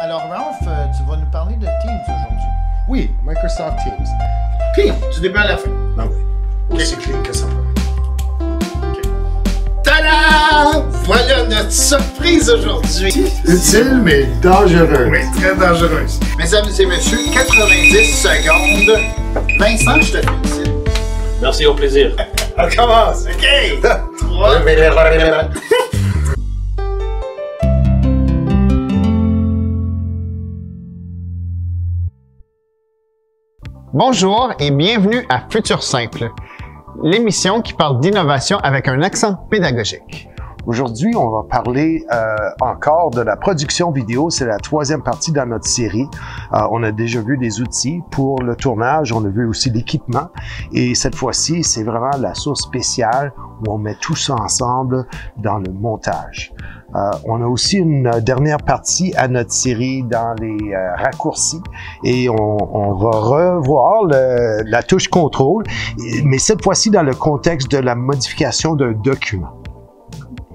Alors, Ralph, tu vas nous parler de Teams aujourd'hui. Oui, Microsoft Teams. Clean, du début à la fin. Ben oui, aussi clean que ça peut. Okay. Tada! Voilà notre surprise aujourd'hui. Utile, mais dangereux. Oui, très dangereuse. Mesdames et messieurs, 90 secondes. Vincent, je te félicite. Merci, au plaisir. On commence, OK? 3. Bonjour et bienvenue à Futur Simple, l'émission qui parle d'innovation avec un accent pédagogique. Aujourd'hui, on va parler encore de la production vidéo. C'est la troisième partie dans notre série. On a déjà vu des outils pour le tournage. On a vu aussi l'équipement. Et cette fois-ci, c'est vraiment la source spéciale où on met tout ça ensemble dans le montage. On a aussi une dernière partie à notre série dans les raccourcis et on va revoir la touche contrôle, mais cette fois-ci dans le contexte de la modification d'un document.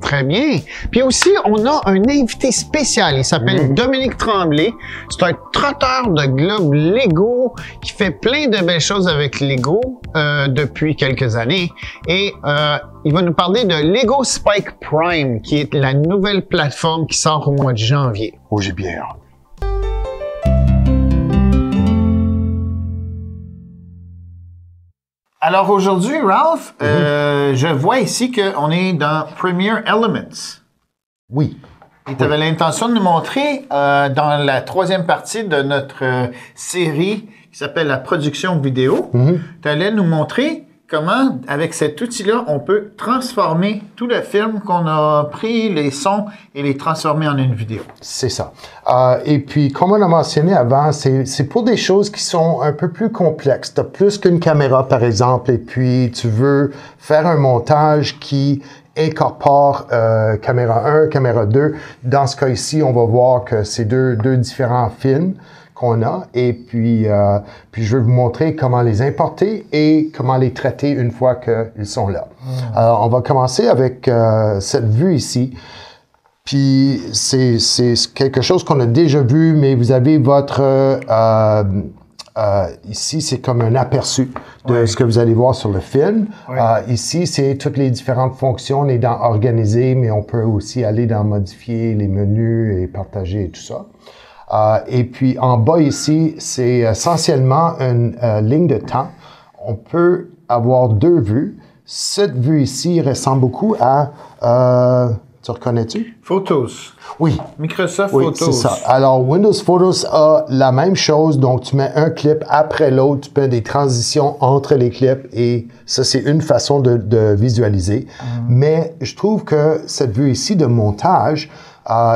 Très bien. Puis aussi, on a un invité spécial. Il s'appelle Dominique Tremblay. C'est un trotteur de globes Lego qui fait plein de belles choses avec Lego depuis quelques années. Et il va nous parler de Lego Spike Prime, qui est la nouvelle plateforme qui sort au mois de janvier. Oh, j'ai bien hâte. Alors aujourd'hui, Ralph, je vois ici qu'on est dans Premiere Elements. Oui. Et tu avais l'intention de nous montrer dans la troisième partie de notre série qui s'appelle la production vidéo, tu allais nous montrer comment, avec cet outil-là, on peut transformer tout le film qu'on a pris, les sons, et les transformer en une vidéo. C'est ça. Et puis, comme on a mentionné avant, c'est pour des choses qui sont un peu plus complexes. Tu as plus qu'une caméra, par exemple, et puis tu veux faire un montage qui incorpore caméra 1, caméra 2. Dans ce cas ici, on va voir que c'est deux différents films qu'on a, et puis je vais vous montrer comment les importer et comment les traiter une fois qu'ils sont là. Alors, on va commencer avec cette vue ici. Puis, c'est quelque chose qu'on a déjà vu, mais vous avez votre... ici, c'est comme un aperçu de ce que vous allez voir sur le film. Ici, c'est toutes les différentes fonctions. On est dans Organiser, mais on peut aussi aller dans Modifier les menus et partager et tout ça. Et puis, en bas ici, c'est essentiellement une ligne de temps. On peut avoir deux vues. Cette vue ici ressemble beaucoup à... tu reconnais-tu? Photos. Oui. Microsoft Oui, Photos. c'est ça. Alors, Windows Photos a la même chose. Donc, tu mets un clip après l'autre. Tu fais des transitions entre les clips. Et ça, c'est une façon de visualiser. Mais je trouve que cette vue ici de montage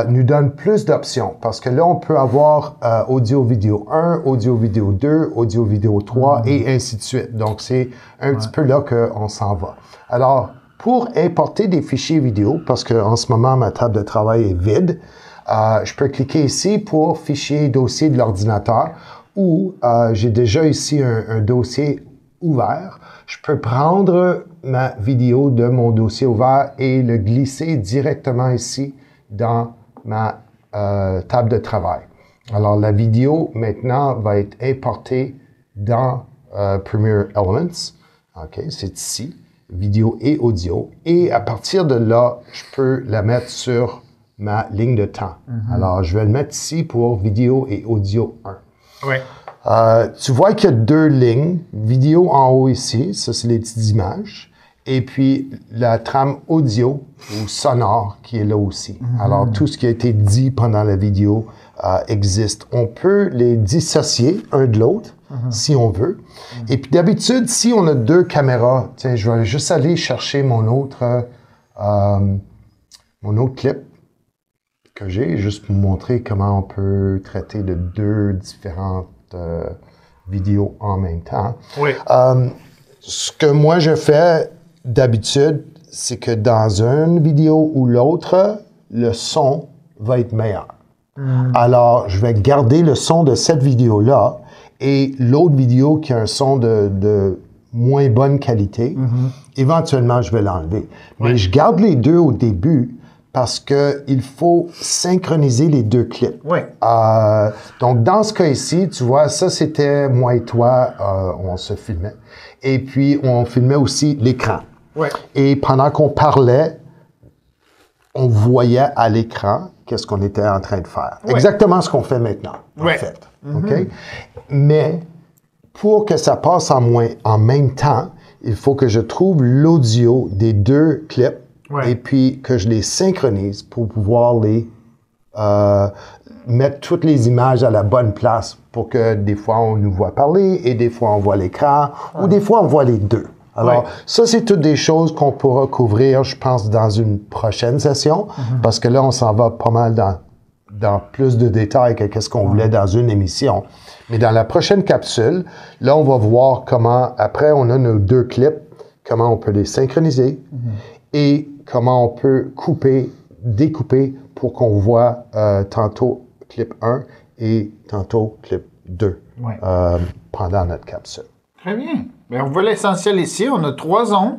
nous donne plus d'options. Parce que là, on peut avoir audio-vidéo 1, audio-vidéo 2, audio-vidéo 3 et ainsi de suite. Donc, c'est un petit peu là qu'on s'en va. Alors, pour importer des fichiers vidéo, parce qu'en ce moment, ma table de travail est vide, je peux cliquer ici pour fichier dossier de l'ordinateur ou j'ai déjà ici un dossier ouvert. Je peux prendre ma vidéo de mon dossier ouvert et le glisser directement ici dans ma table de travail. Alors, la vidéo, maintenant, va être importée dans Premiere Elements. OK, c'est ici. Vidéo et audio. Et à partir de là, je peux la mettre sur ma ligne de temps. Alors, je vais le mettre ici pour vidéo et audio 1. Oui. Tu vois qu'il y a deux lignes. Vidéo en haut ici, ça c'est les petites images. Et puis la trame audio ou sonore qui est là aussi. Alors, tout ce qui a été dit pendant la vidéo existe. On peut les dissocier un de l'autre si on veut. Et puis d'habitude, si on a deux caméras, tiens, je vais juste aller chercher mon autre clip que j'ai, juste pour vous montrer comment on peut traiter de deux différentes vidéos en même temps. Oui. Ce que moi je fais d'habitude, c'est que dans une vidéo ou l'autre, le son va être meilleur. Alors, je vais garder le son de cette vidéo-là et l'autre vidéo qui a un son de moins bonne qualité, éventuellement, je vais l'enlever. Mais je garde les deux au début parce qu'il faut synchroniser les deux clips. Oui. Donc, dans ce cas ici, tu vois, ça, c'était moi et toi, on se filmait. Et puis, on filmait aussi l'écran. Oui. Et pendant qu'on parlait, on voyait à l'écran qu'est-ce qu'on était en train de faire. Oui. Exactement ce qu'on fait maintenant, en fait. OK? Mais pour que ça passe en même temps, il faut que je trouve l'audio des deux clips et puis que je les synchronise pour pouvoir les mettre toutes les images à la bonne place pour que des fois on nous voit parler et des fois on voit l'écran ou des fois on voit les deux. Alors, ça, c'est toutes des choses qu'on pourra couvrir, je pense, dans une prochaine session, parce que là, on s'en va pas mal dans plus de détails que qu'est-ce qu'on voulait dans une émission. Mais dans la prochaine capsule, là, on va voir comment, après, on a nos deux clips, comment on peut les synchroniser et comment on peut couper, découper pour qu'on voit tantôt clip 1 et tantôt clip 2 pendant notre capsule. Très bien. Bien, on voit l'essentiel ici. On a 3 ondes.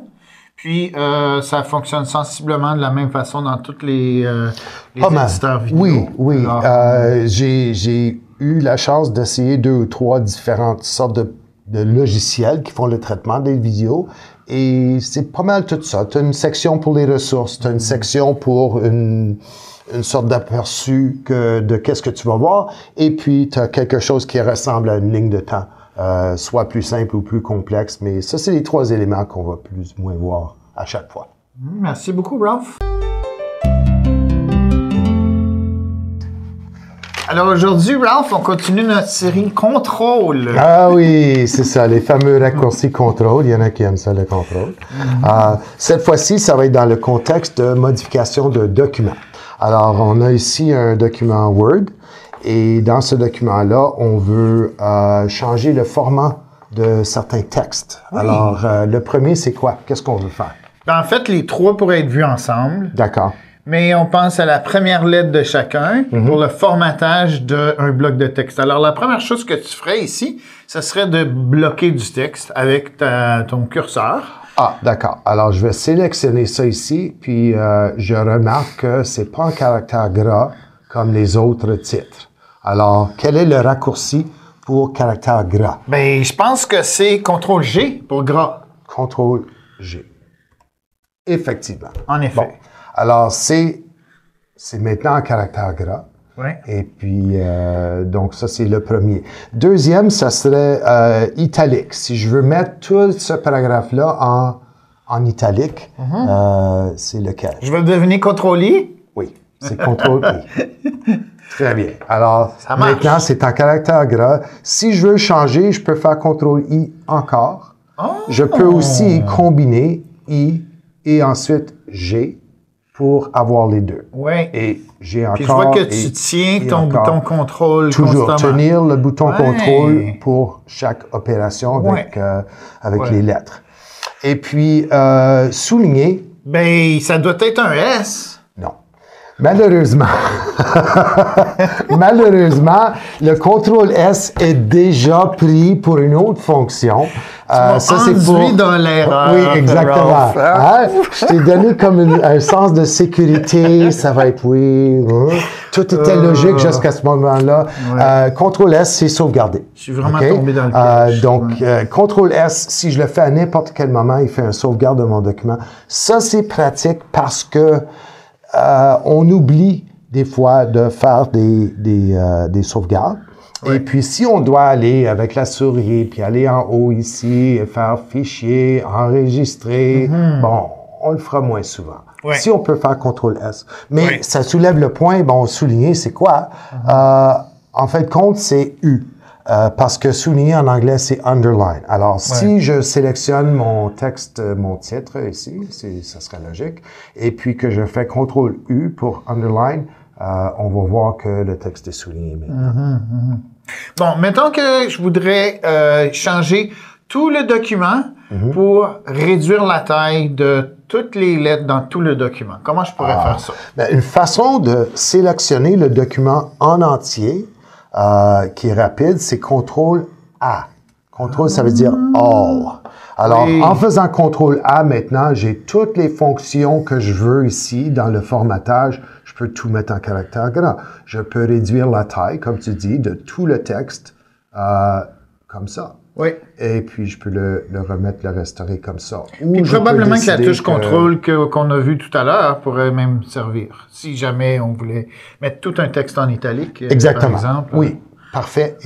Puis, ça fonctionne sensiblement de la même façon dans toutes les éditeurs vidéo. Oui. Alors, j'ai eu la chance d'essayer 2 ou 3 différentes sortes de logiciels qui font le traitement des vidéos. Et c'est pas mal tout ça. Tu as une section pour les ressources. Tu as une section pour une sorte d'aperçu de qu'est-ce que tu vas voir. Et puis, tu as quelque chose qui ressemble à une ligne de temps. Soit plus simple ou plus complexe, mais ça, c'est les 3 éléments qu'on va plus ou moins voir à chaque fois. Merci beaucoup, Ralph. Alors aujourd'hui, Ralph, on continue notre série Contrôle. Ah oui, c'est ça, les fameux raccourcis contrôle. Il y en a qui aiment ça, le contrôle. Cette fois-ci, ça va être dans le contexte de modification de documents. Alors, on a ici un document Word. Et dans ce document-là, on veut changer le format de certains textes. Oui. Alors, le premier, c'est quoi? Qu'est-ce qu'on veut faire? En fait, les 3 pourraient être vus ensemble. D'accord. Mais on pense à la première lettre de chacun pour le formatage d'un bloc de texte. Alors, la première chose que tu ferais ici, ce serait de bloquer du texte avec ton curseur. Ah, d'accord. Alors, je vais sélectionner ça ici, puis je remarque que c'est pas un caractère gras comme les autres titres. Alors, quel est le raccourci pour caractère gras? Bien, je pense que c'est CTRL-G pour gras. CTRL-G. Effectivement. En effet. Bon. Alors, c'est maintenant un caractère gras. Oui. Et puis, donc, ça, c'est le premier. Deuxième, ça serait italique. Si je veux mettre tout ce paragraphe-là en italique, c'est lequel? Je vais deviner CTRL-I? Oui, c'est CTRL-I. Très bien. Alors, ça marche. Maintenant, c'est en caractère gras. Si je veux le changer, je peux faire CTRL-I encore. Oh. Je peux aussi combiner I et ensuite G pour avoir les deux. Oui. Et j'ai encore. Puis je vois que tu tiens ton bouton contrôle toujours constamment. Tenir le bouton contrôle pour chaque opération avec les lettres. Et puis, souligner. Ben, ça doit être un S. Non. Malheureusement, le CTRL S est déjà pris pour une autre fonction. Ça c'est pour dans l'erreur. Oui, exactement. Hein? Je t'ai donné comme un sens de sécurité. Ça va être Tout était logique jusqu'à ce moment-là. CTRL S, c'est sauvegarder. Je suis vraiment tombé dans le piège. Donc, CTRL S, si je le fais à n'importe quel moment, il fait un sauvegarde de mon document. Ça, c'est pratique parce que on oublie des fois de faire des sauvegardes. Oui. Et puis, si on doit aller avec la souris, puis aller en haut ici, et faire fichier, enregistrer, bon, on le fera moins souvent. Oui. Si on peut faire CTRL-S. Mais ça soulève le point, bon, souligner, c'est quoi? En fait, compte, c'est U. Parce que souligner en anglais, c'est underline. Alors, si je sélectionne mon texte, mon titre ici, ça serait logique, et puis que je fais CTRL-U pour underline, on va voir que le texte est souligné maintenant. Bon, mettons que je voudrais changer tout le document pour réduire la taille de toutes les lettres dans tout le document. Comment je pourrais faire ça? Ben, une façon de sélectionner le document en entier, qui est rapide, c'est CTRL-A. Contrôle, ça veut dire all. Alors, en faisant CTRL A maintenant, j'ai toutes les fonctions que je veux ici dans le formatage. Je peux tout mettre en caractère grand. Je peux réduire la taille, comme tu dis, de tout le texte comme ça. Oui. Et puis, je peux le remettre, le restaurer comme ça. Puis probablement que la touche contrôle qu'on a vue tout à l'heure pourrait même servir. Si jamais on voulait mettre tout un texte en italique, exactement. par exemple. Oui, parfait.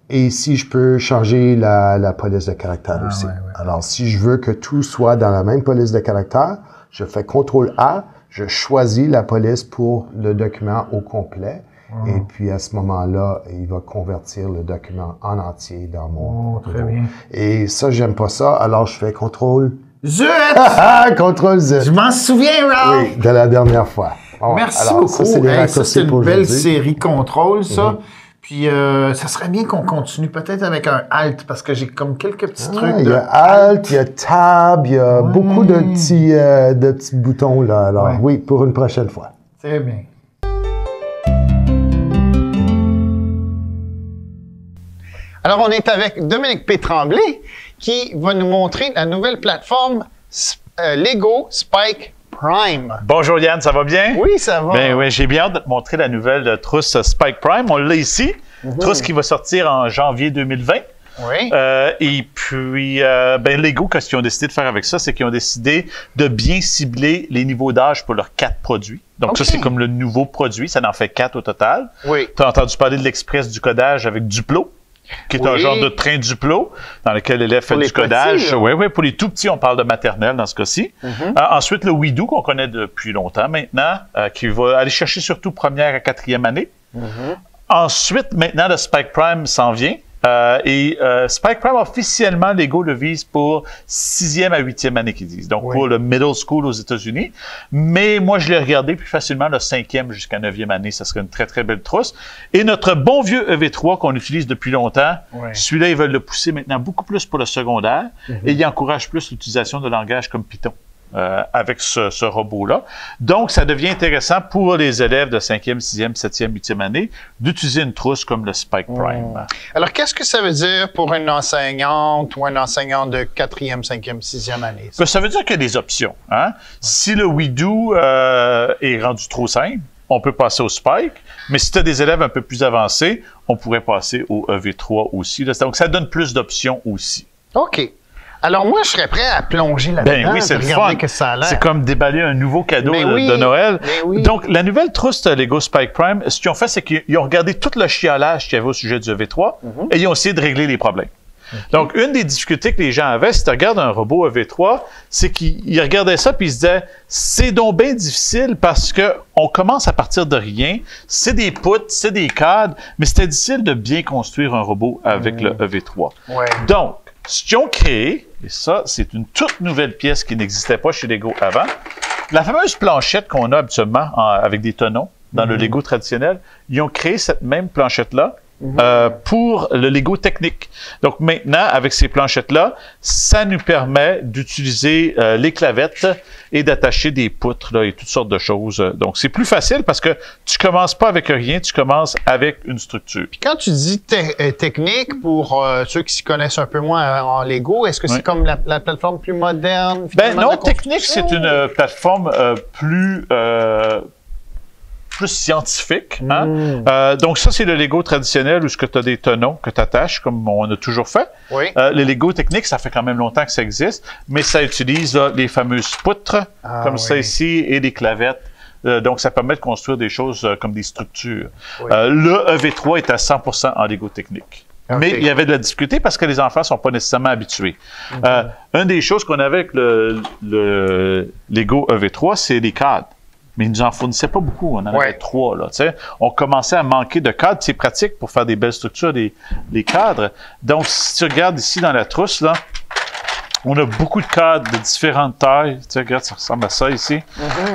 Et si je peux changer la police de caractère aussi. Ouais. Alors, si je veux que tout soit dans la même police de caractère, je fais CTRL A, je choisis la police pour le document au complet. Et puis, à ce moment-là, il va convertir le document en entier dans mon... Très bien. Et ça, j'aime pas ça. Alors, je fais CTRL... Zut! CTRL Z. Je m'en souviens, Ralph! Oui, de la dernière fois. Bon, merci alors, beaucoup. Ça, c'est une belle série contrôle, ça. Puis, ça serait bien qu'on continue peut-être avec un Alt, parce que j'ai comme quelques petits trucs. Il y a Alt, il y a Tab, il y a beaucoup de petits boutons, là. Alors, oui, pour une prochaine fois. C'est bien. Alors, on est avec Dominique P. Tremblay, qui va nous montrer la nouvelle plateforme Lego Spike Prime. Bonjour Yann, ça va bien? Oui, ça va. Ben oui, j'ai bien hâte de te montrer la nouvelle trousse Spike Prime. On l'a ici. Trousse qui va sortir en janvier 2020. Oui. Et puis, Lego, qu'est-ce qu'ils ont décidé de faire avec ça? C'est qu'ils ont décidé de bien cibler les niveaux d'âge pour leurs 4 produits. Donc, ça, c'est comme le nouveau produit. Ça en fait 4 au total. Oui. Tu as entendu parler de l'Express du codage avec Duplo, qui est un genre de train Duplo dans lequel l'élève fait du codage. Oui, pour les tout petits, on parle de maternelle dans ce cas-ci. Ensuite, le WeDo, qu'on connaît depuis longtemps maintenant, qui va aller chercher surtout première à 4e année. Ensuite, maintenant, le Spike Prime s'en vient. Spike Prime, officiellement, Lego le vise pour 6e à 8e année, qu'ils disent. Donc, pour le middle school aux États-Unis. Mais moi, je l'ai regardé plus facilement, le 5e jusqu'à 9e année. Ça serait une très, très belle trousse. Et notre bon vieux EV3 qu'on utilise depuis longtemps, celui-là, ils veulent le pousser maintenant beaucoup plus pour le secondaire. Et ils encouragent plus l'utilisation de langages comme Python. Avec ce robot-là. Donc, ça devient intéressant pour les élèves de 5e, 6e, 7e, 8e année d'utiliser une trousse comme le Spike Prime. Alors, qu'est-ce que ça veut dire pour une enseignante ou un enseignant de 4e, 5e, 6e année? Ça veut dire qu'il y a des options. Hein? Si le WeDo est rendu trop simple, on peut passer au Spike, mais si tu as des élèves un peu plus avancés, on pourrait passer au EV3 aussi. Donc, ça donne plus d'options aussi. OK. Alors, moi, je serais prêt à plonger là-dedans. Ben oui, c'est le fun. C'est comme déballer un nouveau cadeau de Noël. Donc, la nouvelle trousse Lego Spike Prime, ce qu'ils ont fait, c'est qu'ils ont regardé tout le chiolage qu'il y avait au sujet du EV3 et ils ont essayé de régler les problèmes. Donc, une des difficultés que les gens avaient, si tu regardes un robot EV3, c'est qu'ils regardaient ça puis ils se disaient « C'est donc bien difficile parce que on commence à partir de rien. C'est des poutres, c'est des cadres, mais c'était difficile de bien construire un robot avec le EV3. Donc, ce qu'ils ont créé, et ça, c'est une toute nouvelle pièce qui n'existait pas chez Lego avant, la fameuse planchette qu'on a habituellement avec des tonneaux dans le Lego traditionnel, ils ont créé cette même planchette-là pour le Lego technique. Donc maintenant, avec ces planchettes-là, ça nous permet d'utiliser les clavettes et d'attacher des poutres là, et toutes sortes de choses. Donc c'est plus facile parce que tu commences pas avec rien, tu commences avec une structure. Puis quand tu dis technique, pour ceux qui s'y connaissent un peu moins en Lego, est-ce que c'est comme la plateforme plus moderne? Ben non, technique, c'est une plateforme plus scientifique. Hein? Donc ça, c'est le Lego traditionnel où tu as des tonneaux que tu attaches, comme on a toujours fait. Le Lego technique, ça fait quand même longtemps que ça existe, mais ça utilise là, les fameuses poutres, comme ça ici, et des clavettes. Donc, ça permet de construire des choses comme des structures. Le EV3 est à 100% en Lego technique. Mais il y avait de la difficulté parce que les enfants ne sont pas nécessairement habitués. Une des choses qu'on avait avec le Lego EV3, c'est les cadres. Mais ils ne nous en fournissaient pas beaucoup. On en avait 3, là, tu sais. On commençait à manquer de cadres. C'est pratique pour faire des belles structures, les cadres. Donc, si tu regardes ici dans la trousse, là, on a beaucoup de cadres de différentes tailles. Tu sais, regarde, ça ressemble à ça ici.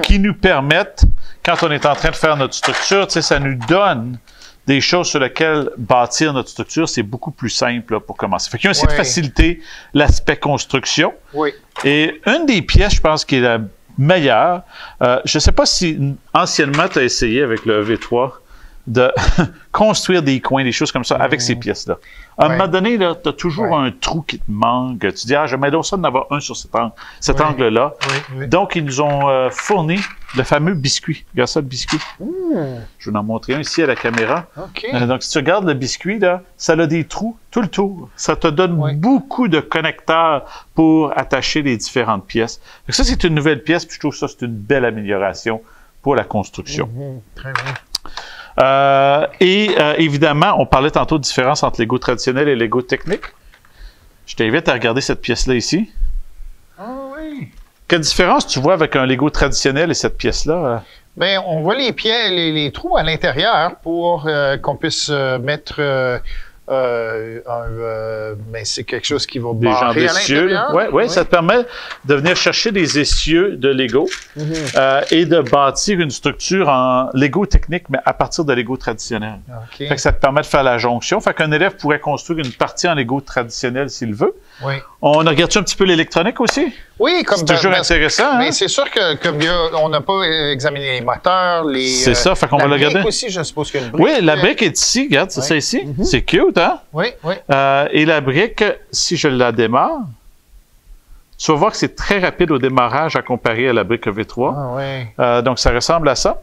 Qui nous permettent, quand on est en train de faire notre structure, tu sais, ça nous donne des choses sur lesquelles bâtir notre structure, c'est beaucoup plus simple là, pour commencer. Fait qu'ils ont essayé de faciliter l'aspect construction. Et une des pièces, je pense, qui est la meilleure, je ne sais pas si anciennement tu as essayé avec le V3 de construire des coins, des choses comme ça avec ces pièces-là. À un moment donné, tu as toujours un trou qui te manque. Tu dis, j'aimerais donc ça d'en avoir un sur cet angle-là. Donc, ils nous ont fourni le fameux biscuit. Regarde ça, le biscuit. Je vais en montrer un ici à la caméra. Donc, si tu regardes le biscuit, là, ça a des trous tout le tour. Ça te donne beaucoup de connecteurs pour attacher les différentes pièces. Donc, ça, c'est une nouvelle pièce, puis je trouve que ça, c'est une belle amélioration pour la construction. Très bien. Évidemment, on parlait tantôt de différence entre Lego traditionnel et Lego technique. Je t'invite à regarder cette pièce-là ici. Quelle différence tu vois avec un Lego traditionnel et cette pièce-là? Bien, on voit les trous à l'intérieur pour qu'on puisse mettre mais c'est quelque chose qui va barrer à l'intérieur. Oui, ça te permet de venir chercher des essieux de Lego et de bâtir une structure en Lego technique, mais à partir de Lego traditionnel. Fait que ça te permet de faire la jonction. Fait qu'un élève pourrait construire une partie en Lego traditionnel s'il veut. On regarde-tu un petit peu l'électronique aussi? Oui, comme c'est toujours intéressant. Mais c'est sûr que comme on n'a pas examiné les moteurs, c'est ça, fait qu'on va le regarder. La brique aussi, je suppose qu'il y a une brique. Oui, la brique est ici, regarde, c'est ça ici. C'est cute, hein? Oui. Et la brique, si je la démarre, tu vas voir que c'est très rapide au démarrage à comparer à la brique V3. Donc, ça ressemble à ça.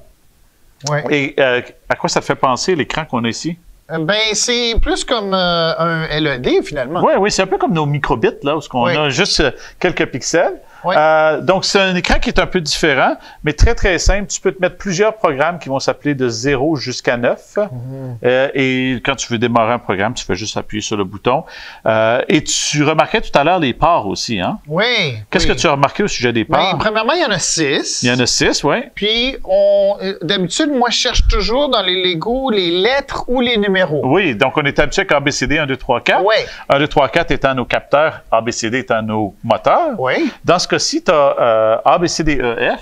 Et à quoi ça te fait penser, l'écran qu'on a ici? Ben, c'est plus comme un LED, finalement. Oui, c'est un peu comme nos microbits, là, où on a juste quelques pixels. Donc, c'est un écran qui est un peu différent, mais très, très simple. Tu peux te mettre plusieurs programmes qui vont s'appeler de 0 jusqu'à 9. Et quand tu veux démarrer un programme, tu fais juste appuyer sur le bouton. Et tu remarquais tout à l'heure les ports aussi, hein? Oui. Qu'est-ce que tu as remarqué au sujet des ports? Ben, premièrement, il y en a 6. Il y en a 6, oui. Puis, d'habitude, moi, je cherche toujours dans les Lego les lettres ou les numéros. Oui, donc on est habitué avec ABCD 1, 2, 3, 4. 1, 2, 3, 4 étant nos capteurs, ABCD étant nos moteurs. Dans ce cas-ci, tu as ABCDEF.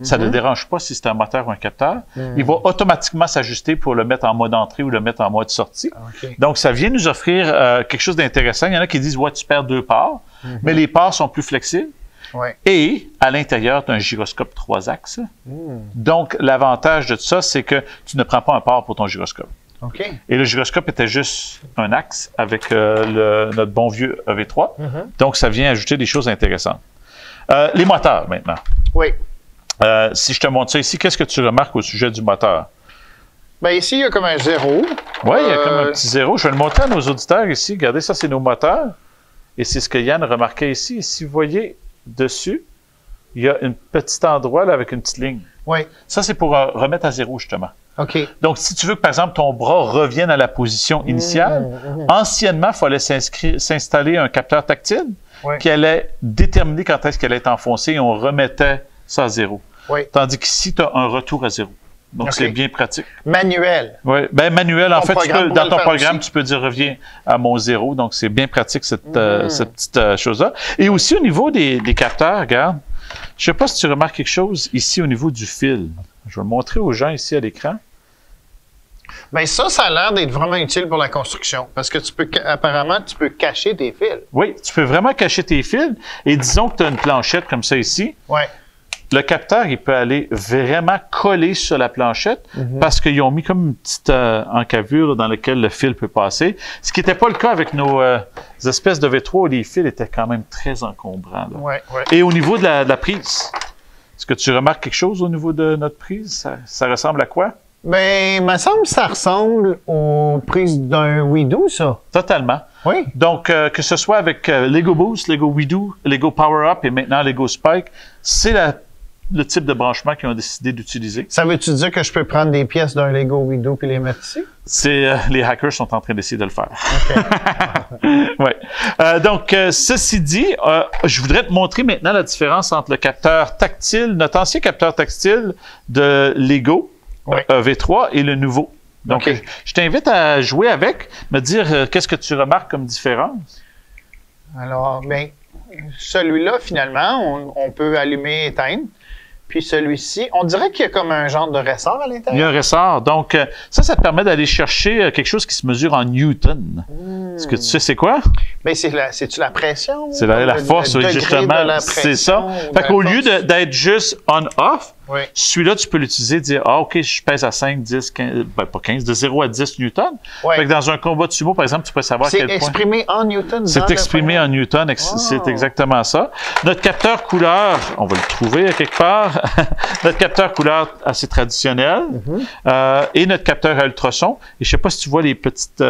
Ça ne dérange pas si c'est un moteur ou un capteur. Il va automatiquement s'ajuster pour le mettre en mode entrée ou le mettre en mode sortie. Donc, ça vient nous offrir quelque chose d'intéressant. Il y en a qui disent, tu perds 2 parts, mais les parts sont plus flexibles. Et à l'intérieur, tu as un gyroscope 3 axes. Donc, l'avantage de ça, c'est que tu ne prends pas un port pour ton gyroscope. Et le gyroscope était juste un axe avec notre bon vieux EV3. Donc, ça vient ajouter des choses intéressantes. Les moteurs, maintenant. Si je te montre ça ici, qu'est-ce que tu remarques au sujet du moteur? Bien, ici, il y a comme un 0. Oui, il y a comme un petit 0. Je vais le montrer à nos auditeurs ici. Regardez, ça, c'est nos moteurs. Et c'est ce que Yann remarquait ici. Et si vous voyez dessus, il y a un petit endroit là, avec une petite ligne. Ça, c'est pour remettre à 0, justement. Donc, si tu veux que, par exemple, ton bras revienne à la position initiale, anciennement, il fallait s'installer un capteur tactile qui allait déterminer quand est-ce qu'elle est enfoncée et on remettait ça à 0. Tandis qu'ici, tu as un retour à 0. Donc, c'est bien pratique. Manuel. Oui, bien manuel. En fait, dans ton programme, tu peux dire reviens à mon 0. Donc, c'est bien pratique, cette petite chose-là. Et aussi, au niveau des capteurs, regarde, je ne sais pas si tu remarques quelque chose ici au niveau du fil. Je vais le montrer aux gens ici à l'écran. Bien, ça a l'air d'être vraiment utile pour la construction parce que apparemment, tu peux cacher tes fils. Oui, tu peux vraiment cacher tes fils. Et disons que tu as une planchette comme ça ici. Le capteur, il peut aller vraiment coller sur la planchette parce qu'ils ont mis comme une petite encavure dans laquelle le fil peut passer. Ce qui n'était pas le cas avec nos espèces de V3 où les fils étaient quand même très encombrants. Et au niveau de la prise, est-ce que tu remarques quelque chose au niveau de notre prise? Ça ressemble à quoi? Bien, il me semble que ça ressemble aux prises d'un WeDo, ça. Totalement. Donc, que ce soit avec Lego Boost, Lego WeDo, Lego Power Up et maintenant Lego Spike, c'est le type de branchement qu'ils ont décidé d'utiliser. Ça veut-tu dire que je peux prendre des pièces d'un Lego WeDo et les mettre ici? Les hackers sont en train d'essayer de le faire. Donc, ceci dit, je voudrais te montrer maintenant la différence entre le capteur tactile, notre ancien capteur tactile de Lego V3 et le nouveau. Donc, je t'invite à jouer avec, me dire qu'est-ce que tu remarques comme différence. Alors, bien, celui-là, finalement, on peut allumer et éteindre. Puis celui-ci, on dirait qu'il y a comme un genre de ressort à l'intérieur. Il y a un ressort. Donc, ça te permet d'aller chercher quelque chose qui se mesure en Newton. Est-ce que tu sais c'est quoi? Bien, c'est-tu la pression? C'est la force, oui, justement. C'est ça. Fait qu'au lieu d'être juste on-off, Oui. Celui-là, tu peux l'utiliser, dire, ah, OK, je pèse à 5, 10, 15, ben, pas 15, de 0 à 10 newtons. Oui. Fait que dans un combat de sumo, par exemple, tu peux savoir à quel point... C'est exprimé en newtons. C'est exprimé en newtons, c'est exactement ça. Notre capteur couleur, on va le trouver à quelque part. Notre capteur couleur assez traditionnel. Et notre capteur à ultrasons. Et je sais pas si tu vois les petites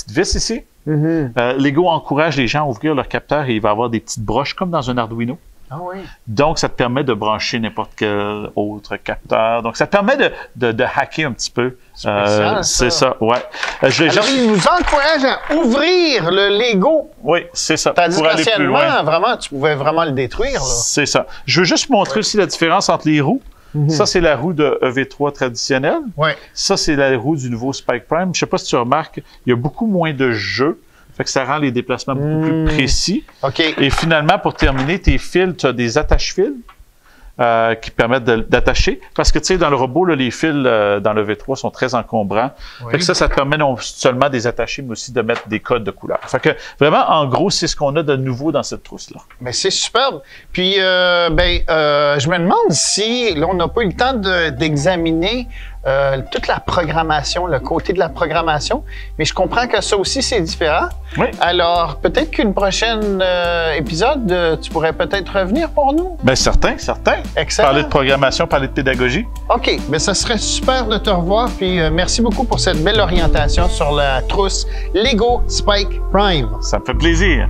vis ici. Lego encourage les gens à ouvrir leur capteur et il va avoir des petites broches comme dans un Arduino. Ah oui. Donc, ça te permet de brancher n'importe quel autre capteur. Donc, ça te permet de hacker un petit peu. C'est ça, ouais. Alors, il nous encourage à ouvrir le Lego. Oui, c'est ça. Tandis qu'anciennement, vraiment, tu pouvais vraiment le détruire. C'est ça. Je veux juste montrer aussi la différence entre les roues. Ça, c'est la roue de EV3 traditionnelle. Ouais. Ça, c'est la roue du nouveau Spike Prime. Je sais pas si tu remarques, il y a beaucoup moins de jeux. Fait que ça rend les déplacements beaucoup plus précis. OK. Et finalement, pour terminer, tes fils, tu as des attache-fils qui permettent d'attacher. Parce que, tu sais, dans le robot, là, les fils dans le V3 sont très encombrants. Oui. Fait que ça te permet non seulement des attacher, mais aussi de mettre des codes de couleur. Fait que, vraiment, en gros, c'est ce qu'on a de nouveau dans cette trousse-là. Mais c'est superbe. Puis, je me demande si, là, on n'a pas eu le temps d'examiner toute la programmation, le côté de la programmation, mais je comprends que ça aussi, c'est différent. Oui. Alors, peut-être qu'une prochaine épisode, tu pourrais peut-être revenir pour nous? Bien, certain. Excellent. Parler de programmation, parler de pédagogie. OK. Bien, ça serait super de te revoir. Puis, merci beaucoup pour cette belle orientation sur la trousse Lego Spike Prime. Ça me fait plaisir.